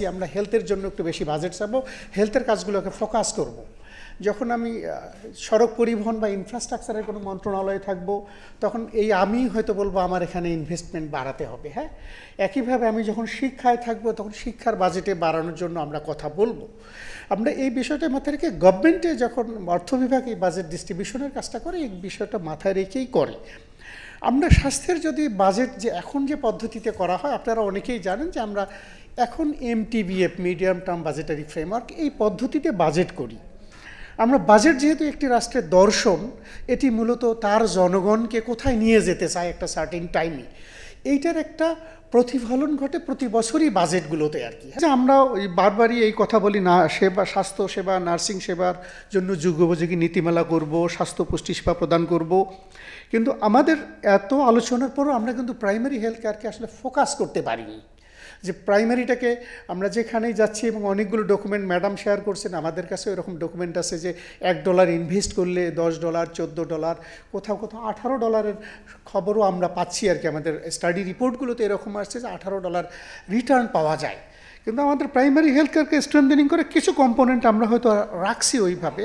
আমরা হেলথের জন্য একটু বেশি বাজেট চাবো, হেলথের কাজগুলোকে ফোকাস করব। যখন আমি সড়ক পরিবহন বা ইনফ্রাস্ট্রাকচারের কোনো মন্ত্রণালয়ে থাকব, তখন আমি হয়তো বলবো আমার এখানে ইনভেস্টমেন্ট বাড়াতে হবে। হ্যাঁ, একইভাবে আমি যখন শিক্ষায় থাকবো তখন শিক্ষার বাজেটে বাড়ানোর জন্য আমরা কথা বলবো। আমরা এই বিষয়টা মাথায় রেখে গভর্নমেন্টে যখন অর্থ বিভাগ এই বাজেট ডিস্ট্রিবিউশনের কাজটা করে, এই বিষয়টা মাথায় রেখেই করে। আমরা স্বাস্থ্যের যদি বাজেট এখন যে পদ্ধতিতে করা হয়, আপনারা অনেকেই জানেন যে আমরা এখন MTBF, medium term budgetary framework, এই পদ্ধতিতে বাজেট করি। আমরা বাজেট যেহেতু একটি রাষ্ট্রের দর্শন, এটি মূলত তার জনগণকে কোথায় নিয়ে যেতে চায় একটা সার্টেন টাইমে, এইটার একটা প্রতিফলন ঘটে প্রতি বছরই বাজেটগুলোতে আর কি। আমরা বারবারই এই কথা বলি, না স্বাস্থ্য সেবা, নার্সিং সেবার জন্য যুগোপযোগী নীতিমালা করব, স্বাস্থ্য পুষ্টি সেবা প্রদান করব, কিন্তু আমাদের এত আলোচনার পরও আমরা কিন্তু প্রাইমারি হেলথ কেয়ারকে আসলে ফোকাস করতে পারিনি। যে প্রাইমারিটাকে আমরা যেখানেই যাচ্ছি, এবং অনেকগুলো ডকুমেন্ট ম্যাডাম শেয়ার করছেন, আমাদের কাছে এরকম ডকুমেন্ট আছে যে $1 ইনভেস্ট করলে $10, $14, কোথাও কোথাও $18 খবরও আমরা পাচ্ছি আর কি। আমাদের স্টাডি রিপোর্টগুলোতে এরকম আসছে যে $18 রিটার্ন পাওয়া যায়। কিন্তু আমাদের প্রাইমারি হেলথ কেয়ারকে স্ট্রেনথেনিং করে কিছু কম্পোনেন্ট আমরা হয়তো রাখছি ওইভাবে।